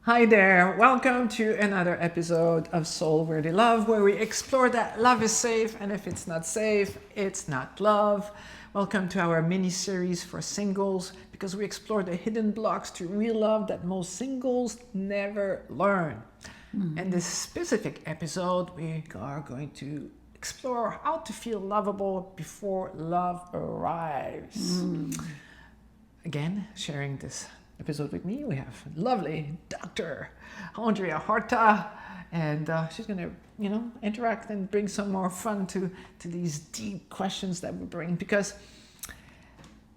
Hi there, welcome to another episode of Soul Worthy Love, where we explore that love is safe, and if it's not safe, it's not love. Welcome to our mini series for singles, because we explore the hidden blocks to real love that most singles never learn. In this specific episode, we are going to explore how to feel lovable before love arrives. Again, sharing this episode with me, we have lovely Dr. Andrea Horta, and she's going to, interact and bring some more fun to these deep questions that we bring. Because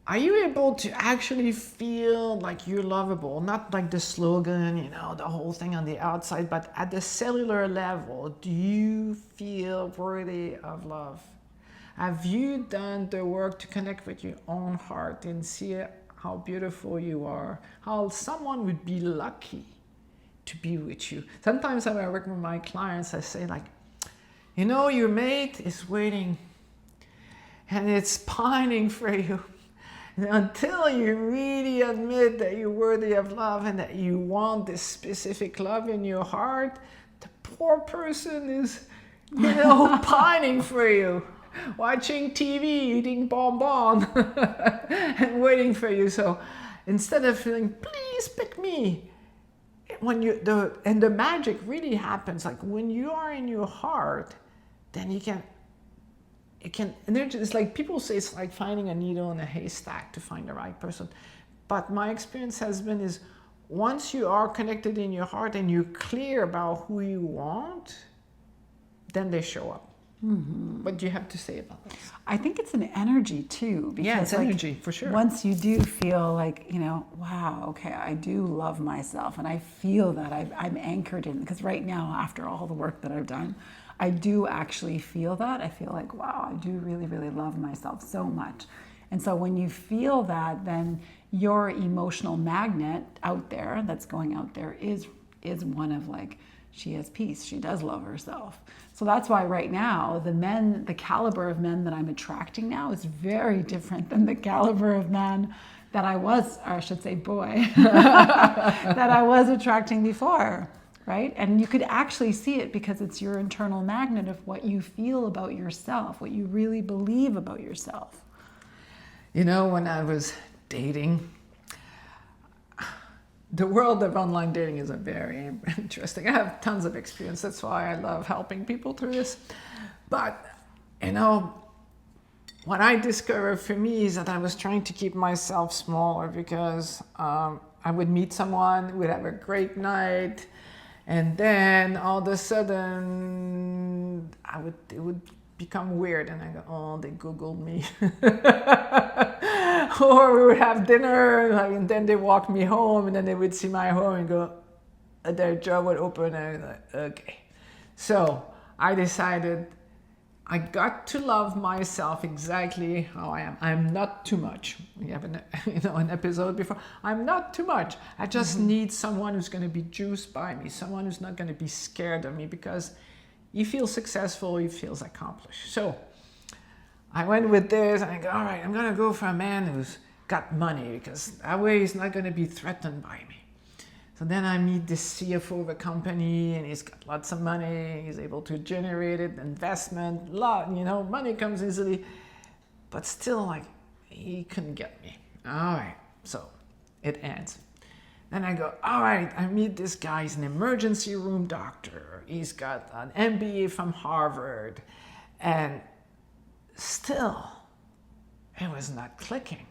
are you able to actually feel like you're lovable? Not like the slogan, the whole thing on the outside, but at the cellular level, do you feel worthy of love? Have you done the work to connect with your own heart and see how beautiful you are? How someone would be lucky to be with you. Sometimes when I work with my clients, I say your mate is waiting and it's pining for you. And until you really admit that you're worthy of love and that you want this specific love in your heart, the poor person is, pining for you, watching TV, eating bonbon, and waiting for you. So instead of feeling, please pick me, the magic really happens. Like when you are in your heart, then you can. And it's like people say it's like finding a needle in a haystack to find the right person. But my experience has been is once you are connected in your heart and you're clear about who you want, then they show up. Mm-hmm. What do you have to say about this? I think it's an energy too. Because it's energy for sure. Once you do feel like, wow, okay, I do love myself and I feel that I'm anchored in, because right now, after all the work that I've done, I do actually feel that. I feel like, wow, I do really, really love myself so much. And so when you feel that, then your emotional magnet out there, that's going out there, is one of like, she has peace, she does love herself. So that's why right now, the caliber of men that I'm attracting now is very different than the caliber of men that I was, or I should say boy, that I was attracting before. Right? And you could actually see it because it's your internal magnet of what you feel about yourself, what you really believe about yourself. When I was dating, the world of online dating is a very interesting. I have tons of experience. That's why I love helping people through this. But, what I discovered for me is that I was trying to keep myself smaller because I would meet someone, we'd have a great night, and then all of a sudden, it would become weird, and I go, oh, they Googled me. Or we would have dinner, and then they walk me home, and then they would see my home and go, their jaw would open, and I was like, okay. So I decided I got to love myself exactly how I am. I'm not too much. We have an episode before. I'm not too much. I just need someone who's going to be juiced by me, someone who's not going to be scared of me, because he feels successful, he feels accomplished. So I went with this, and I go, all right, I'm going to go for a man who's got money, because that way he's not going to be threatened by me. So then I meet the CFO of a company, and he's got lots of money. He's able to generate it, investment, money comes easily. But still, he couldn't get me. All right, so it ends. Then I go, all right, I meet this guy. He's an emergency room doctor. He's got an MBA from Harvard. And still, it was not clicking.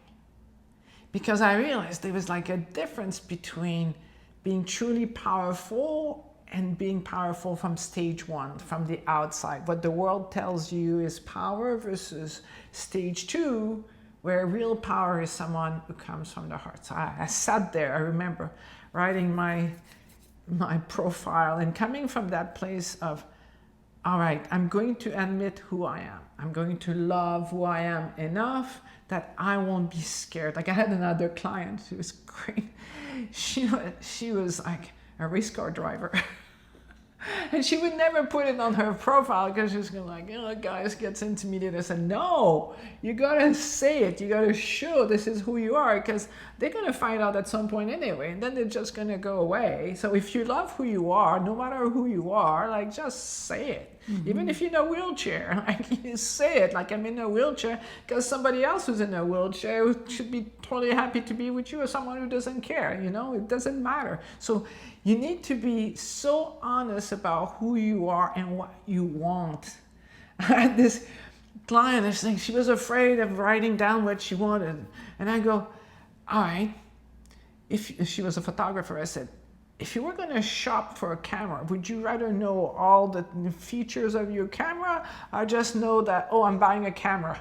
Because I realized there was like a difference between being truly powerful and being powerful from stage one, from the outside. What the world tells you is power versus stage two, where real power is someone who comes from the heart. So I sat there, I remember writing my profile and coming from that place of, all right, I'm going to admit who I am. I'm going to love who I am enough that I won't be scared. Like I had another client who was great. She was like a race car driver. And she would never put it on her profile because she's going like, guys gets intimidated. I said, no, you got to say it. You got to show this is who you are, because they're going to find out at some point anyway, and then they're just going to go away. So if you love who you are, no matter who you are, like, just say it. Even if you're in a wheelchair, like, you say it, like, I'm in a wheelchair, because somebody else who's in a wheelchair should be totally happy to be with you, or someone who doesn't care, it doesn't matter. So you need to be so honest about who you are and what you want. I had this client, she was afraid of writing down what she wanted. And I go, all right, if she was a photographer, I said, if you were going to shop for a camera, would you rather know all the features of your camera, or just know that, I'm buying a camera?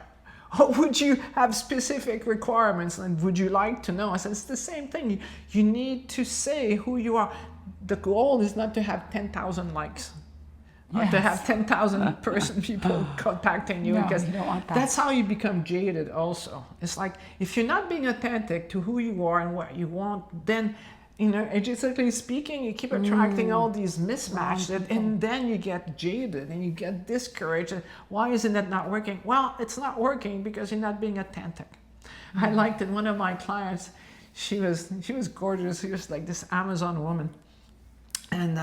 Or would you have specific requirements, and would you like to know? I said, it's the same thing. You need to say who you are. The goal is not to have 10,000 likes, or to have 10,000 people contacting you, because you don't want that. That's how you become jaded also. It's like, if you're not being authentic to who you are and what you want, then energetically speaking, you keep attracting all these mismatches, and then you get jaded and you get discouraged. Why isn't it not working? Well, it's not working because you're not being authentic. I liked it. One of my clients, she was gorgeous. She was like this Amazon woman. And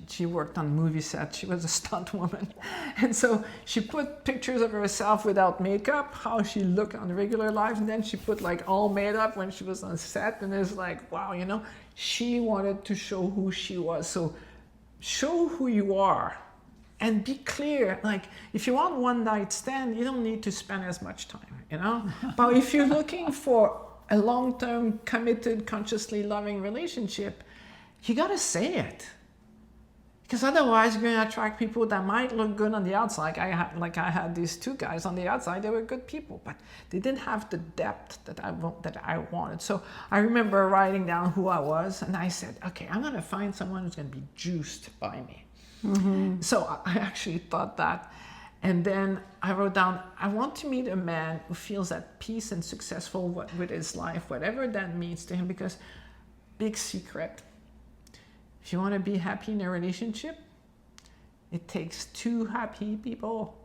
she worked on movie sets. She was a stunt woman. And so she put pictures of herself without makeup, how she looked on regular life. And then she put like all made up when she was on set. And it's like, wow, she wanted to show who she was. So show who you are and be clear. Like, if you want one night stand, you don't need to spend as much time, But if you're looking for a long-term, committed, consciously loving relationship, you got to say it. Because otherwise, you're going to attract people that might look good on the outside. I had these two guys on the outside. They were good people, but they didn't have the depth that I wanted. So I remember writing down who I was, and I said, okay, I'm going to find someone who's going to be juiced by me. So I actually thought that. And then I wrote down, I want to meet a man who feels at peace and successful with his life, whatever that means to him. Because, big secret, if you want to be happy in a relationship, it takes two happy people.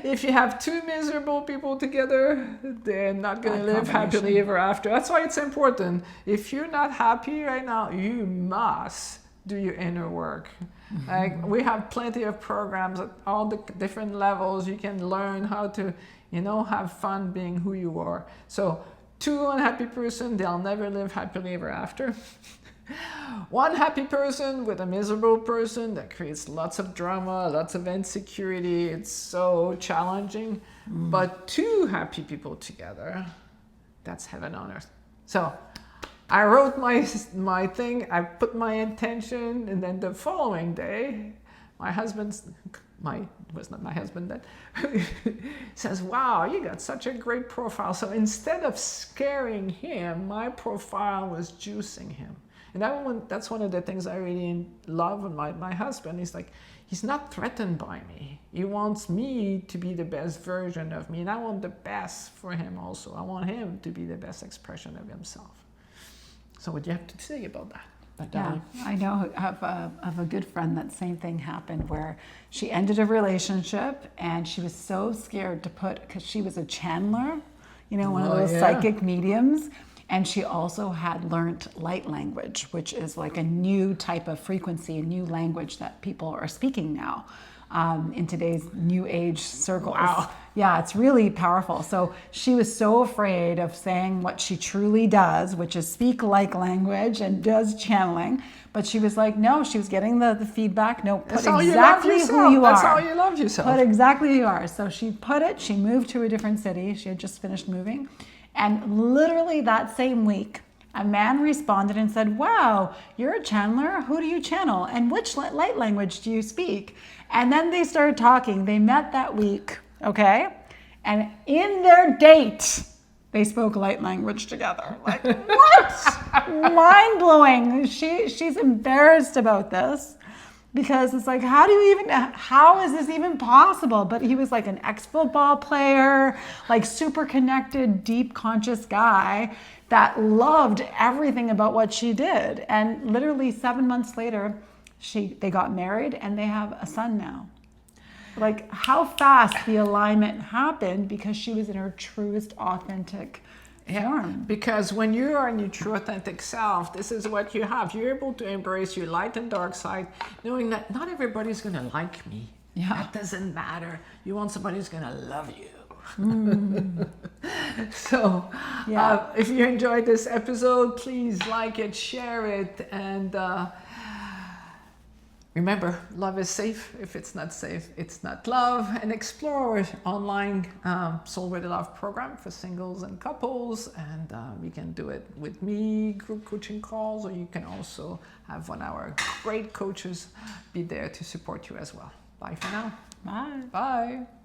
If you have two miserable people together, they're not going to live happily ever after. That's why it's important. If you're not happy right now, you must do your inner work. Like, we have plenty of programs at all the different levels. You can learn how to, have fun being who you are. So, two unhappy person, they'll never live happily ever after. One happy person with a miserable person, that creates lots of drama, lots of insecurity. It's so challenging. But two happy people together, that's heaven on earth. So I wrote my thing, I put my intention, and then the following day, was not my husband then, says, wow, you got such a great profile. So instead of scaring him, my profile was juicing him. And that's one of the things I really love in my husband. He's like, he's not threatened by me. He wants me to be the best version of me. And I want the best for him also. I want him to be the best expression of himself. So what do you have to say about that? Yeah, I know of a good friend that same thing happened, where she ended a relationship and she was so scared to because she was a channeler, one of those psychic mediums. And she also had learned light language, which is like a new type of frequency, a new language that people are speaking now in today's new age circles. Wow. Yeah, it's really powerful. So she was so afraid of saying what she truly does, which is speak like language and does channeling. But she was like, no, she was getting the feedback. No, put exactly who you are. That's how you love yourself. Put exactly who you are. So she she moved to a different city. She had just finished moving. And literally that same week, a man responded and said, wow, you're a channeler? Who do you channel? And which light language do you speak? And then they started talking. They met that week, okay? And in their date, they spoke light language together. Like, what? Mind-blowing. She's embarrassed about this. because it's like, how is this even possible? But he was like an ex-football player, like super connected, deep conscious guy that loved everything about what she did. And literally 7 months later, they got married and they have a son now. Like how fast the alignment happened because she was in her truest, authentic form. Because when you are in your true authentic self, this is what you have. You're able to embrace your light and dark side, knowing that not everybody's going to like me. Yeah. That doesn't matter. You want somebody who's going to love you. So if you enjoyed this episode, please like it, share it, and remember, love is safe. If it's not safe, it's not love. And explore our online Soul Ready Love program for singles and couples. And you can do it with me, group coaching calls, or you can also have one of our great coaches be there to support you as well. Bye for now. Bye. Bye.